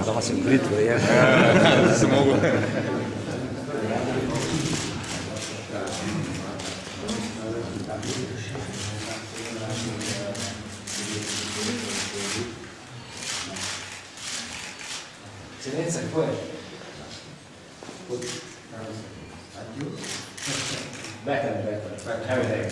Doma sem britvo, je. Se mogo. Ceneca, kako je? Better. Every day.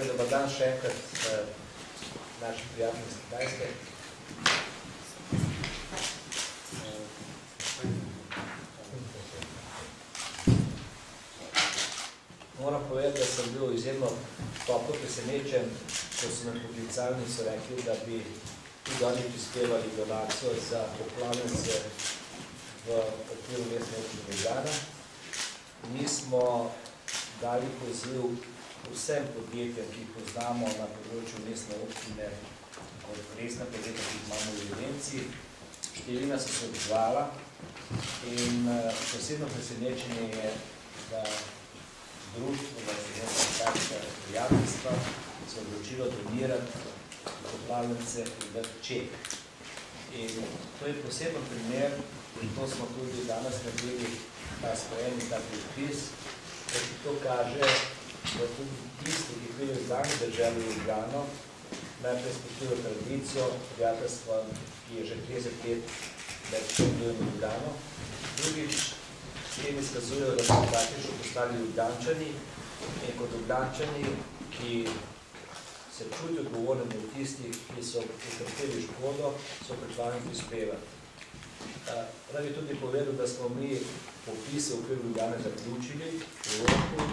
Dobar dan še enkrat našim prijateljem iz Kitajske. Moram povedati, da sem bil izjemno toplo presenečen, ko so me poklicali in so rekli, da bi tudi oni prispevali donacijo za poplavljence v okviru mestne občine Ljubljana. Mi smo dali poziv vsem podjetjem, ki jih poznamo na področju mestne občine, kot resna podjetja, ki jih imamo v evidenci. Številna so se odzvala in posebno presenečenje je, da društvo, da se nekaj prijateljstva se odločilo donirati poplavljence v Čeh. In to je poseben primer, in to smo tudi danes naredili ta sprejemni, ta podpis, da ti to kaže, da tudi tisti, ki pridejo iz danih držav v Ljubljano, najprej spoštujejo tradicijo prijateljstva, ki je že 30 let več v Ljubljano. Drugič, s tem izkazujejo, da so praktično postali Ljubljančani in kot Ljubljančani, ki se čutijo odgovorni od tistih, ki so utrpeli škodo, so pripravljeni prispevati. Rad bi tudi povedal, da smo mi popise v okviru Ljubljane zaključili v roku.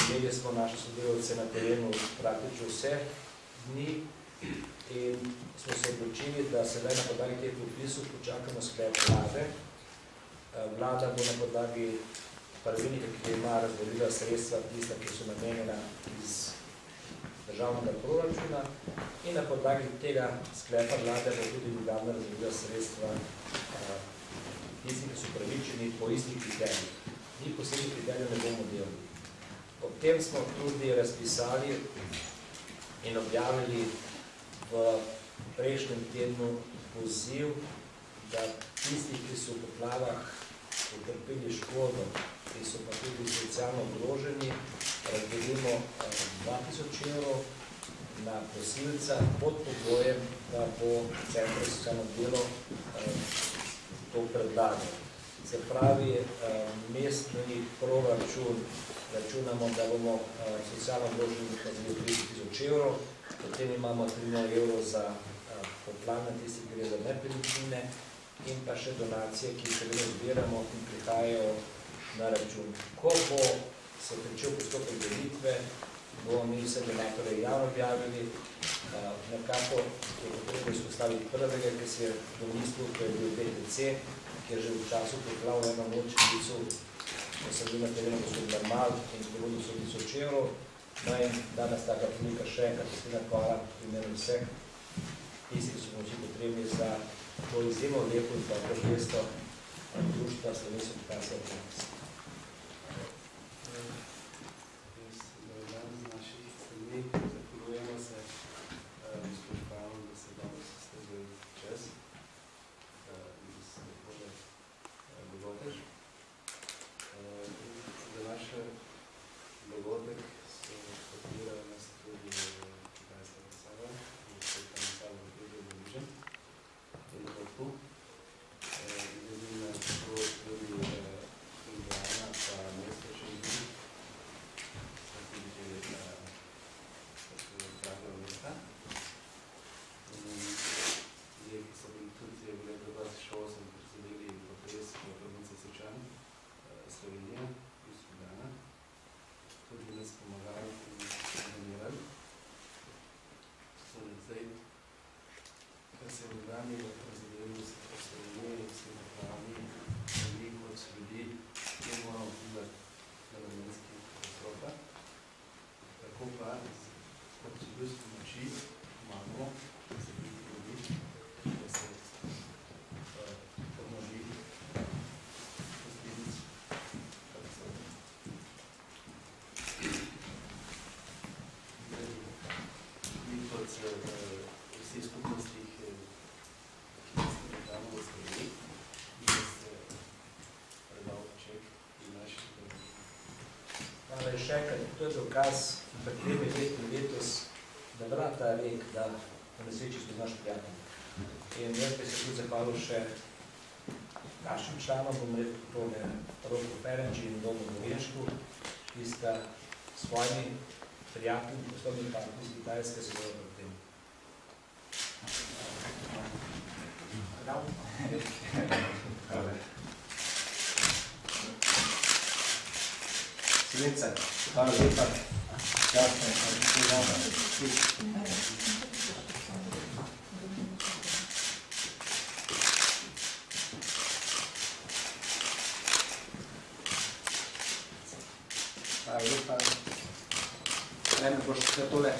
Imeli smo naše sodelavce na terenu praktično vse dni in smo se odločili, da sedaj na podlagi teh popisov počakamo sklep vlade. Vlada bo na podlagi pravilnika, ki ima razdelila sredstva, tista, ki so namenjena iz državnega proračuna, in na podlagi tega sklepa vlade bo tudi Ljubljana razdelila sredstva tisti, ki so pravičeni po istih kriterijih. Ni posebnih kriterijev ne bomo delali. Ob tem smo tudi razpisali in objavili v prejšnjem tednu poziv, da tisti, ki so v poplavah utrpeli škodo, ki so pa tudi socialno ogroženi, razdelimo 2000 evrov na prosilca pod pogojem, da bo Center za socialno delo to predlagal. Se pravi, mestni proračun računamo, da bomo socialno ogroženi razdelili 30 000 evrov, potem imamo 3 000 evrov za poplavne, tisti, ki gre za nepremičnine, in pa še donacije, ki se vedno zbiramo in prihajajo na račun. Ko bo se pričel postopek delitve, bomo mi vse donatore javno objavili. Nekako je potrebno izpostaviti prvega, ki se je domislil, ko je bil BTC, kjer že v času poplav eno noč klical, ko sem bil na terenu gospod Barmal in pogodil 100 000 evrov. No in danes taka prilika še enkrat, hvala v imenu vseh, tisti, ki so pomoči potrebni za to izjemno lepo in dobro mesto društva Slovenske edukacije Atlantis. Z naših strani zahvaljujemo se gospod Pavel, da se danes ste vzeli čas in da se takole dogodek. Za naš dogodek se podpira nas tudi kitajska ambasada, gospod ambasada v tudi Doližen in Korpu. Glede na to tudi Indiana pa mesto še ljudi. Ki so bili tudi v letu 2008 predsedeli potres v provinci Sečan, Slovenija, iz Ljubljana, tudi nas pomagali in donirali. Zdaj, kar se je v Ljubljani razdelili v Sloveniji, vsi napravni, veliko od ljudi, ki moramo vplivati na vremenski katastrofa. Tako pa, kot ljudstvo moči, imamo se biti ljudi, da se pomoži posledic katastrofe. Mi kot vsi skupnostih, ki smo nekamo v Sloveniji, da se predal ček in naših ljudi. Hvala še enkrat, to je dokaz pred 3 leti letos, da vrata rek, da v nesreči smo naš prijatelj. In jaz bi se tudi zahvalil še našim članom, bom rekel tole Roku Ferenči in Domu Govenšku, ki sta svojimi prijatelji, poslovni partneri iz Kitajske sodelovali pri tem. Sredce, hvala lepa. Jasno, hvala lepa. Vreme boš vse tole.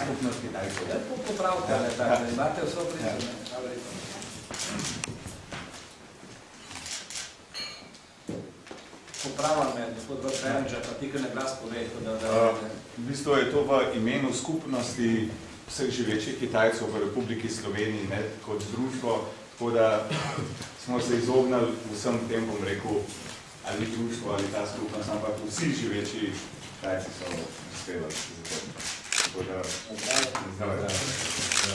Skupnost Kitajcev. Lepo popravite, da imate vso prizu. Hvala lepa. Poprava me, gospod Ferenča, pa ti kar ne glas povej. V bistvu je to v imenu skupnosti vseh živečih Kitajcev v Republiki Sloveniji, ne, kot društvo, tako da smo se izognali vsem tem, bom rekel, ali društvo, ali ta skupnost, ampak vsi živeči Kitajci so uspevali za to. Tako da, zdaj.